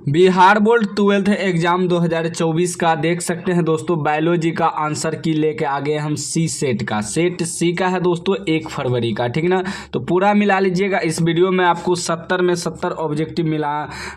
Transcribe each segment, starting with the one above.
Bihar board 12th exam 2024 का देख सकते हैं दोस्तों। बायोलॉजी का आंसर की लेके आ गए हम सी सेट का। सेट सी का है दोस्तों 1 फरवरी का, ठीक ना। तो पूरा मिला लीजिएगा। इस वीडियो में आपको 70 में 70 ऑब्जेक्टिव मिला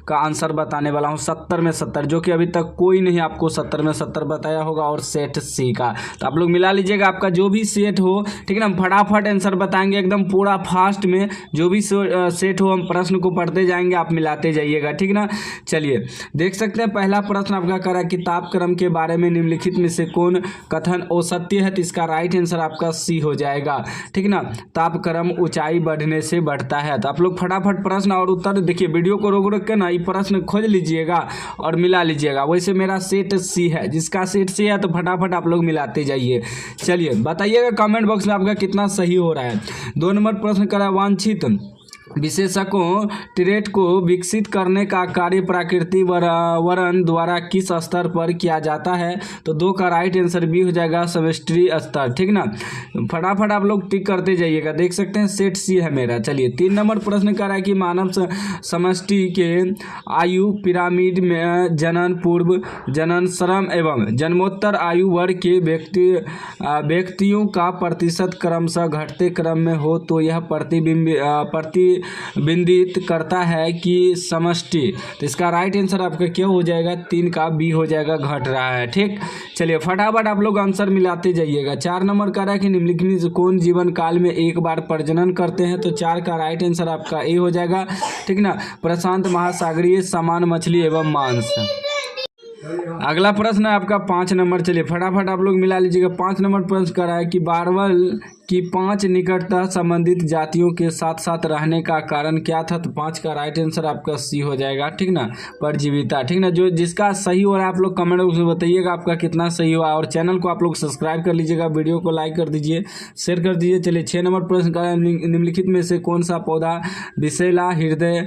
का आंसर बताने वाला हूं। 70 में 70, जो कि अभी तक कोई नहीं आपको 70 में 70 बताया होगा। और सेट सी का तो आप लोग मिला लीजिएगा। आपका जो भी सेट हो, ठीक ना, फटाफट आंसर बताएंगे एकदम पूरा फास्ट में। जो भी सेट हो हम प्रश्न को पढ़ते जाएंगे, आप मिलाते जाइएगा, ठीक ना। चलिए देख सकते हैं पहला प्रश्न आपका करा किताब क्रम के बारे में निम्नलिखित में से कौन कथन असत्य है। तो इसका राइट आंसर आपका सी हो जाएगा, ठीक ना। ताप क्रम ऊंचाई बढ़ने से बढ़ता है। तो आप लोग फटाफट प्रश्न और उत्तर देखिए, वीडियो को रोक रोक के ना ये प्रश्न खोज लीजिएगा और मिला लीजिएगा। वैसे मेरा सेट सी है, जिसका सेट सी है तो फटाफट आप लोग मिलाते जाइए। चलिए बताइएगा कमेंट बॉक्स में आपका कितना सही हो रहा है। 2 नंबर प्रश्न करा वांछित विशेषकों ट्रेट को विकसित करने का कार्य प्रकृति वरण द्वारा किस स्तर पर किया जाता है। तो 2 का राइट आंसर भी हो जाएगा समष्टि स्तर, ठीक ना। फटाफट आप लोग टिक करते जाइएगा। देख सकते हैं सेट सी है मेरा। चलिए 3 नंबर प्रश्न कर रहा है कि मानव समष्टि के आयु पिरामिड में जनन, पूर्व जनन, श्रम एवं जन्मोत्तर आयु वर्ग के व्यक्तियों का प्रतिशत क्रमशः घटते क्रम में हो तो यह प्रतिबिंबित करता है कि समष्टि। तो इसका राइट आंसर आपका क्या हो जाएगा, 3 का बी हो जाएगा, घट रहा है, ठीक। चलिए फटाफट आप लोग आंसर मिलाते जाइएगा। 4 नंबर का रहा है कि निम्नलिखित से कौन जीवन काल में एक बार प्रजनन करते हैं। तो 4 का राइट आंसर आपका ए हो जाएगा, ठीक ना। प्रशांत महासागरीय सामान मछली एवं मांस। अगला प्रश्न है आपका 5 नंबर। चलिए फटाफट आप लोग मिला लीजिएगा। 5 नंबर प्रश्न कर रहा है कि बारवल की 5 निकटतः संबंधित जातियों के साथ साथ रहने का कारण क्या था। तो 5 का राइट आंसर आपका सी हो जाएगा, ठीक ना, परजीविता, ठीक ना। जो जिसका सही हो रहा है आप लोग कमेंट बॉक्स में बताइएगा आपका कितना सही हुआ। और चैनल को आप लोग सब्सक्राइब कर लीजिएगा, वीडियो को लाइक कर दीजिए, शेयर कर दीजिए। चलिए 6 नंबर प्रश्न का है निम्नलिखित में से कौन सा पौधा विषैला हृदय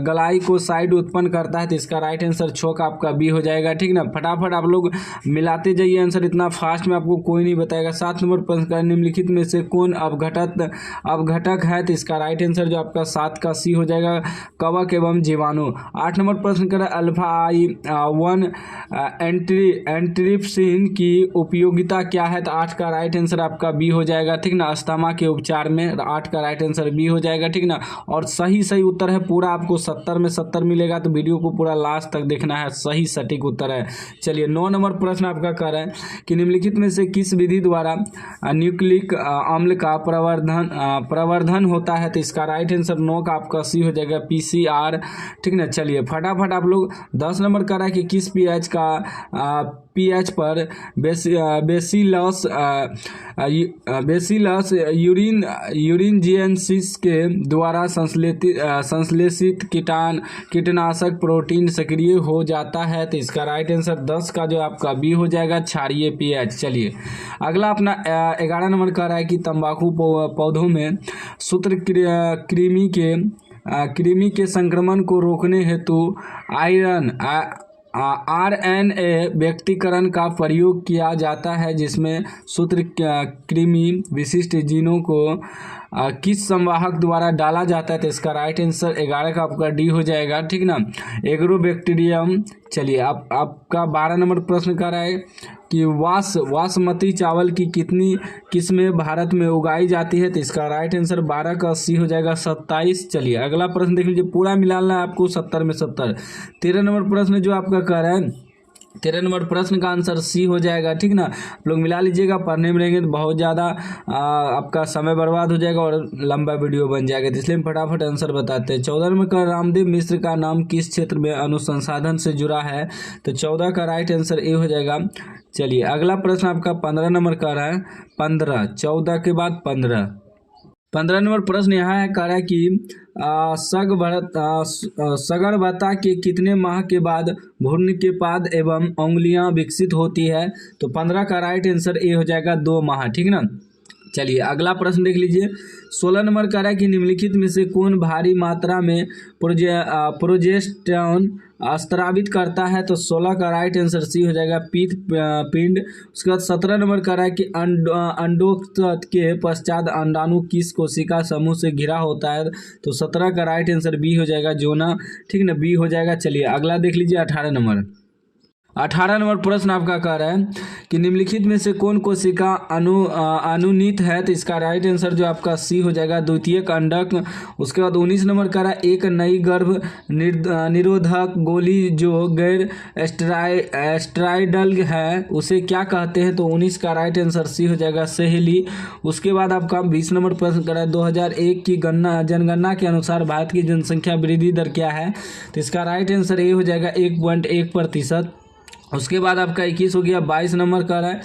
ग्लाइकोसाइड उत्पन्न करता है। तो इसका राइट आंसर 6 का आपका बी हो जाएगा, ठीक ना। फटाफट आप लोग मिलाते जाइए आंसर, इतना फास्ट में आपको कोई नहीं बताएगा। 7 नंबर प्रश्न का निम्नलिखित में से कौन अवघटक है। तो इसका राइट आंसर जो आपका 7 का सी हो जाएगा, कवक एवं जीवाणु। 8 नंबर प्रश्न का अल्फा I1 एंट्रिप्सिन की उपयोगिता क्या है। तो 8 का राइट आंसर आपका बी हो जाएगा, ठीक ना। अस्थमा के उपचार में 8 का राइट आंसर बी हो जाएगा, ठीक ना। और सही उत्तर है पूरा आपको 70 में 70 मिलेगा। तो वीडियो को पूरा लास्ट तक देखना है, सही सटीक उत्तर है। चलिए 9 नंबर प्रश्न आपका कर रहा है कि निम्नलिखित में से किस विधि द्वारा न्यूक्लिक अम्ल का प्रवर्धन होता है। तो इसका राइट आंसर 9 का आपका सी हो जाएगा, PCR, ठीक ना। चलिए फटाफट आप लोग 10 नंबर कर रहा है कि किस पीएच पर बेसिलस यूरिनजिएंसिस के द्वारा संश्लेषित कीटनाशक प्रोटीन सक्रिय हो जाता है। तो इसका राइट आंसर 10 का जो आपका बी हो जाएगा, क्षारीय पीएच। चलिए अगला अपना 11 नंबर का रहा है कि तंबाकू पौधों में कृमि के संक्रमण को रोकने हेतु RNA व्यक्तिकरण का प्रयोग किया जाता है, जिसमें सूत्रकृमि विशिष्ट जीनों को किस संवाहक द्वारा डाला जाता है। तो इसका राइट आंसर 11 का आपका डी हो जाएगा, ठीक ना, एग्रोबैक्टीरियम। चलिए आपका 12 नंबर प्रश्न कर रहा है कि बासमती चावल की कितनी किस्में भारत में उगाई जाती है। तो इसका राइट आंसर 12 का सी हो जाएगा, 27। चलिए अगला प्रश्न देख लीजिए, पूरा मिलाना है आपको 70 में 70। 13 नंबर प्रश्न जो आपका कर रहा है, 13 नंबर प्रश्न का आंसर सी हो जाएगा, ठीक ना। आप लोग मिला लीजिएगा। पढ़ने में रहेंगे तो बहुत ज़्यादा आपका समय बर्बाद हो जाएगा और लंबा वीडियो बन जाएगा, तो इसलिए हम फटाफट आंसर बताते हैं। 14 नंबर का रामदेव मिश्र का नाम किस क्षेत्र में अनुसंधान से जुड़ा है। तो 14 का राइट आंसर ए हो जाएगा। चलिए अगला प्रश्न आपका 15 नंबर का रहा है, 15, 14 के बाद 15 नंबर प्रश्न यहाँ है, कह रहा है कि सगर्भता के कितने माह के बाद भ्रूण के पाद एवं उंगलियां विकसित होती है। तो 15 का राइट आंसर ए हो जाएगा, 2 माह, ठीक ना। चलिए अगला प्रश्न देख लीजिए। 16 नंबर कह रहा है कि निम्नलिखित में से कौन भारी मात्रा में प्रोजेस्टेरॉन स्रावित करता है? तो 16 का राइट आंसर सी हो जाएगा, पीत पिंड। उसके बाद 17 नंबर कह रहा है कि अंडोत्सर्ग के पश्चात अंडाणु किस कोशिका समूह से घिरा होता है? तो 17 का राइट आंसर बी हो जाएगा, जोना। ठीक ना, बी हो जाएगा। चलिए अगला देख लीजिए 18 नंबर। 18 नंबर प्रश्न आपका कह रहा है कि निम्नलिखित में से कौन कोशिका अनुनीत है? तो इसका राइट आंसर जो आपका सी हो जाएगा, द्वितीयक अंडक। उसके बाद 19 नंबर कह रहा है एक नई गर्भ निरोधक गोली जो गैर एस्ट्राइडल है उसे क्या कहते हैं? तो 19 का राइट आंसर सी हो जाएगा, सहेली। उसके बाद आपका 20 नंबर प्रश्न कह रहा है 2001 की जनगणना के अनुसार भारत की जनसंख्या वृद्धि दर क्या है? तो इसका राइट आंसर ये हो जाएगा 1.1%। उसके बाद आपका 21 हो गया। 22 नंबर का रहा है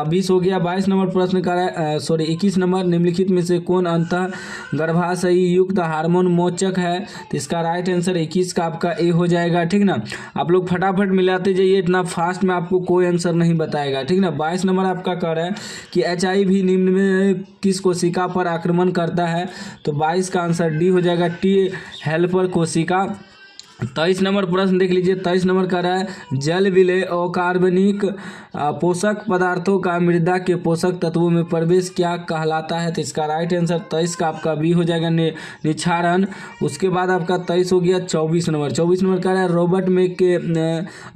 20 हो गया। 22 नंबर प्रश्न का रहा है 21 नंबर, निम्नलिखित में से कौन अंतः गर्भाशयी युक्त हार्मोन मोचक है? तो इसका राइट आंसर 21 का आपका ए हो जाएगा। ठीक ना, आप लोग फटाफट मिलाते जाइए, इतना फास्ट में आपको कोई आंसर नहीं बताएगा। ठीक ना। 22 नंबर आपका कह रहा है कि HIV निम्न में किस कोशिका पर आक्रमण करता है? तो 22 का आंसर डी हो जाएगा, टी हेल्पर कोशिका। 23 नंबर प्रश्न देख लीजिए। 23 नंबर का रहा है जल विलय और कार्बनिक पोषक पदार्थों का मृदा के पोषक तत्वों में प्रवेश क्या कहलाता है? तो इसका राइट आंसर 23 का आपका बी हो जाएगा, निक्षारण। उसके बाद आपका 23 हो गया। 24 नंबर का रहा है रॉबर्ट मेक के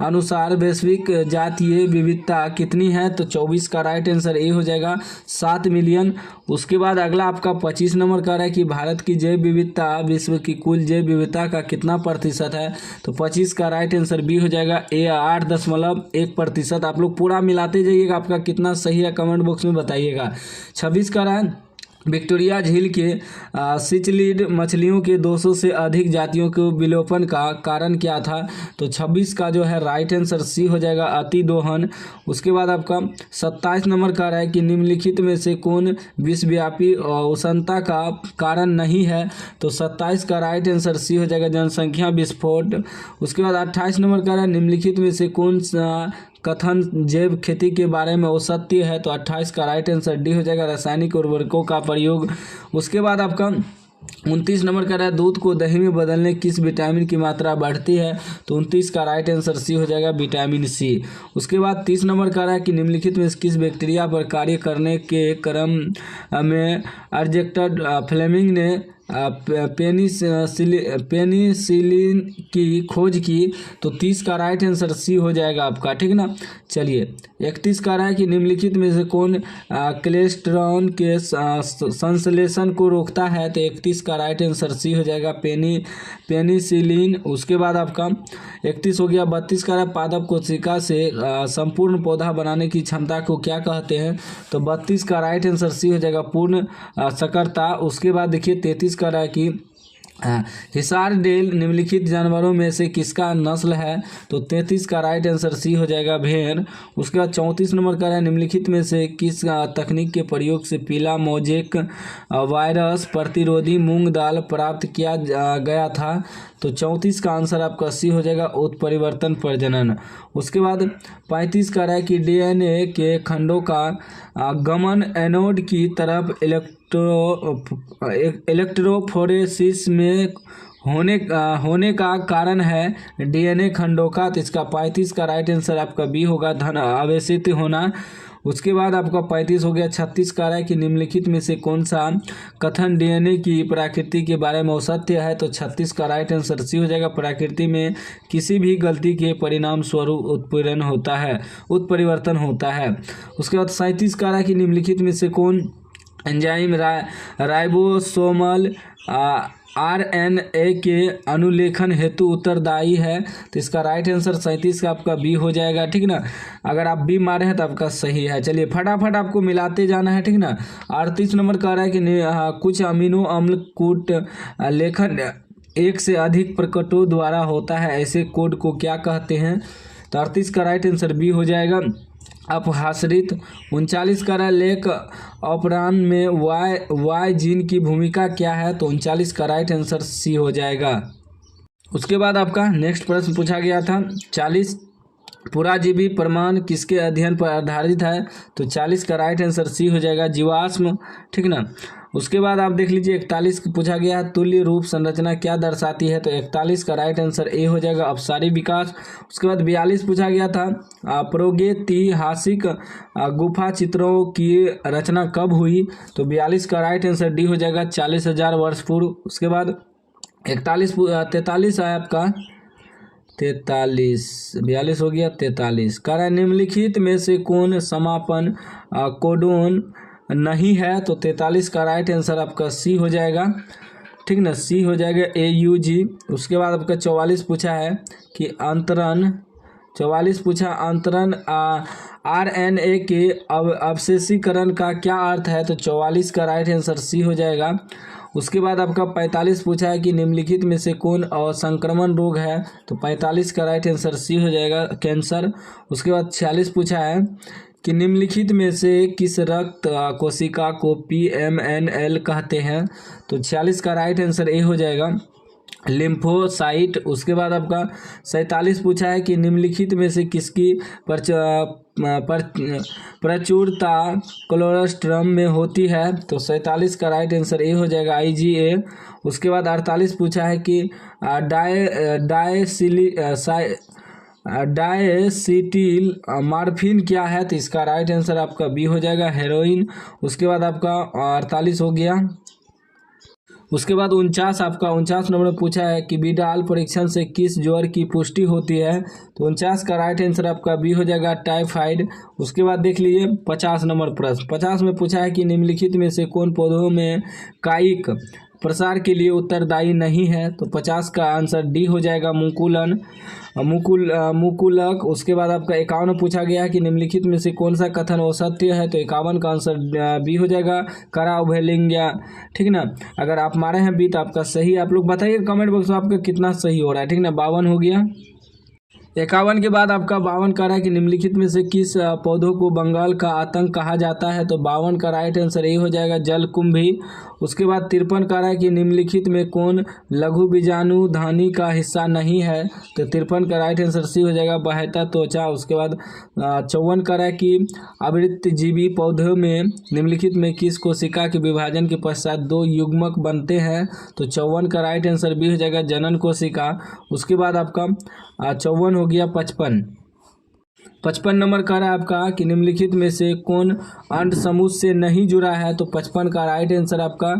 अनुसार वैश्विक जातीय विविधता कितनी है? तो 24 का राइट आंसर ए हो जाएगा, 7 मिलियन। उसके बाद अगला आपका 25 नंबर का रहा है कि भारत की जैव विविधता विश्व की कुल जैव विविधता का कितना प्रतिशत है? तो 25 का राइट आंसर बी हो जाएगा, 8.1%। आप लोग पूरा मिलाते जाइएगा, आपका कितना सही है कमेंट बॉक्स में बताइएगा। 26 का रहा है विक्टोरिया झील के सिचलिड मछलियों के 200 से अधिक जातियों के विलोपन का कारण क्या था? तो 26 का जो है राइट आंसर सी हो जाएगा, अतिदोहन। उसके बाद आपका 27 नंबर का रहा है कि निम्नलिखित में से कौन विश्वव्यापी उष्णता का कारण नहीं है? तो 27 का राइट आंसर सी हो जाएगा, जनसंख्या विस्फोट। उसके बाद 28 नंबर का रहा है निम्नलिखित में से कौन कथन जैव खेती के बारे में असत्य है? तो 28 का राइट आंसर डी हो जाएगा, रासायनिक उर्वरकों का प्रयोग। उसके बाद आपका 29 नंबर का रहा है दूध को दही में बदलने किस विटामिन की मात्रा बढ़ती है? तो 29 का राइट आंसर सी हो जाएगा, विटामिन सी। उसके बाद 30 नंबर का रहा है कि निम्नलिखित में किस बैक्टीरिया पर कार्य करने के क्रम में अल्बर्ट फ्लेमिंग ने पेनिसिलिन की खोज की? तो 30 का राइट आंसर सी हो जाएगा आपका। ठीक ना। चलिए 31 का रहा है कि निम्नलिखित में से कौन कोलेस्टेरॉल के संश्लेषण को रोकता है? तो 31 का राइट आंसर सी हो जाएगा, पेनिसिलिन। उसके बाद आपका 31 हो गया। 32 का रहा है पादप कोशिका से संपूर्ण पौधा बनाने की क्षमता को क्या कहते हैं? तो 32 का राइट आंसर सी हो जाएगा, पूर्ण सकरता। उसके बाद देखिए 33 का रहा है कि हिसारडेल निम्नलिखित जानवरों में से किसका नस्ल है? तो 33 का राइट आंसर सी हो जाएगा, भेड़। उसके बाद 34 नंबर का है निम्नलिखित में से किस तकनीक के प्रयोग से पीला मोजेक वायरस प्रतिरोधी मूंग दाल प्राप्त किया गया था? तो 34 का आंसर आपका सी हो जाएगा, उत्परिवर्तन प्रजनन। उसके बाद 35 का है कि डीएनए के खंडों का गमन एनोड की तरफ इलेक्ट्रोफोरेसिस में होने का कारण है डीएनए खंडों का। तो इसका 35 का राइट आंसर आपका बी होगा, धन आवेशित होना। उसके बाद आपका 35 हो गया। 36 का है कि निम्नलिखित में से कौन सा कथन डीएनए की प्रकृति के बारे में असत्य है? तो 36 का राइट आंसर सी हो जाएगा, प्रकृति में किसी भी गलती के परिणाम स्वरूप उत्परिवर्तन होता है। उसके बाद 37 का है कि निम्नलिखित में से कौन एंजाइम राइबोसोमल RNA के अनुलेखन हेतु उत्तरदायी है? तो इसका राइट आंसर 37 का आपका बी हो जाएगा। ठीक ना, अगर आप बी मारे हैं तो आपका सही है। चलिए फटाफट आपको मिलाते जाना है। ठीक ना। 38 नंबर कह रहा है कि कुछ अमीनो अम्ल कूट लेखन एक से अधिक प्रकटों द्वारा होता है, ऐसे कोड को क्या कहते हैं? तो 38 का राइट आंसर बी हो जाएगा, अपहासरित। 39 का लेक ऑपरान में वाई जीन की भूमिका क्या है? तो 39 का राइट आंसर सी हो जाएगा। उसके बाद आपका नेक्स्ट प्रश्न पूछा गया था 40 पुराजीवी प्रमाण किसके अध्ययन पर आधारित है? तो 40 का राइट आंसर सी हो जाएगा, जीवाश्म। ठीक ना। उसके बाद आप देख लीजिए 41 पूछा गया है, तुल्य रूप संरचना क्या दर्शाती है? तो 41 का राइट आंसर ए हो जाएगा, अपसारी विकास। उसके बाद 42 पूछा गया था, प्रागैतिहासिक गुफा चित्रों की रचना कब हुई? तो 42 का राइट आंसर डी हो जाएगा, 40,000 वर्ष पूर्व। उसके बाद 43 है आपका 42 हो गया, 43 कह रहा है निम्नलिखित में से कौन समापन कोडोन नहीं है? तो 43 का राइट आंसर आपका सी हो जाएगा। ठीक ना, सी हो जाएगा, AUG। उसके बाद आपका 44 पूछा है कि अंतरण 44 पूछा अंतरण RNA के अवशेषीकरण का क्या अर्थ है? तो 44 का राइट आंसर सी हो जाएगा। उसके बाद आपका 45 पूछा है कि निम्नलिखित में से कौन संक्रमण रोग है? तो 45 का राइट आंसर सी हो जाएगा, कैंसर। उसके बाद 46 पूछा है कि निम्नलिखित में से किस रक्त कोशिका को PMNL कहते हैं? तो 46 का राइट आंसर ए हो जाएगा, लिम्फोसाइट। उसके बाद आपका 47 पूछा है कि निम्नलिखित में से किसकी प्रचुरता कोलोस्ट्रम में होती है? तो 47 का राइट आंसर ए हो जाएगा, IgA। उसके बाद 48 पूछा है कि डायसिटिल मार्फिन क्या है? तो इसका राइट आंसर आपका बी हो जाएगा, हेरोइन। उसके बाद आपका 48 हो गया। उसके बाद 49 नंबर में पूछा है कि बिडाल परीक्षण से किस ज्वर की पुष्टि होती है? तो 49 का राइट आंसर आपका बी हो जाएगा, टाइफाइड। उसके बाद देख लीजिए 50 नंबर प्रश्न। 50 में पूछा है कि निम्नलिखित में से कौन पौधों में कायिक प्रसार के लिए उत्तरदायी नहीं है? तो 50 का आंसर डी हो जाएगा, मुकुलक। उसके बाद आपका 51 में पूछा गया कि निम्नलिखित में से कौन सा कथन असत्य है? तो 51 का आंसर बी हो जाएगा, करा उभयलिंग्या। ठीक ना। अगर आप मारे हैं बी तो आपका सही, आप लोग बताइए कमेंट बॉक्स में आपका कितना सही हो रहा है। ठीक ना, 52 हो गया। 51 के बाद आपका 52 कह रहा है कि निम्नलिखित में से किस पौधों को बंगाल का आतंक कहा जाता है? तो 52 का राइट आंसर ए हो जाएगा, जलकुंभी। उसके बाद 53 कह रहा है कि निम्नलिखित में कौन लघु बीजाणुधानी का हिस्सा नहीं है? तो 53 का राइट आंसर सी हो जाएगा, बहता त्वचा। उसके बाद 54 कह रहा है कि आवृत्तजीवी पौधों में निम्नलिखित में किस कोशिका के विभाजन के पश्चात 2 युग्मक बनते हैं? तो 54 का राइट आंसर बी हो जाएगा, जनन कोशिका। उसके बाद आपका 54 हो गया। 55 नंबर कह रहा है आपका कि निम्नलिखित में से कौन अंड समूह से नहीं जुड़ा है? तो 55 का राइट आंसर आपका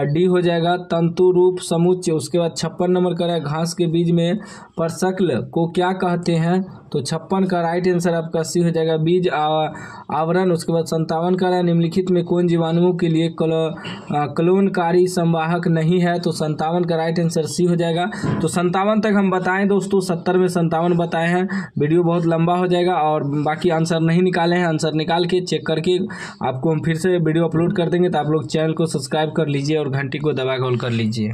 डी हो जाएगा, तंतु रूप समुच्चय। उसके बाद 56 नंबर कह रहा है घास के बीज में परशक्ल को क्या कहते हैं? तो 56 का राइट आंसर आपका सी हो जाएगा, बीज आवरण। उसके बाद 57 कह रहा है निम्नलिखित में कौन जीवाणुओं के लिए क्लोनकारी संवाहक नहीं है? तो 57 का राइट आंसर सी हो जाएगा। तो 57 तक हम बताएं दोस्तों, 70 में 57 बताए हैं। वीडियो बहुत लंबा हो जाएगा और बाकी आंसर नहीं निकाले हैं। आंसर निकाल के चेक करके आपको हम फिर से वीडियो अपलोड कर देंगे, तो आप लोग चैनल को सब्सक्राइब कर लीजिए और घंटी को दबा के ऑल कर लीजिए।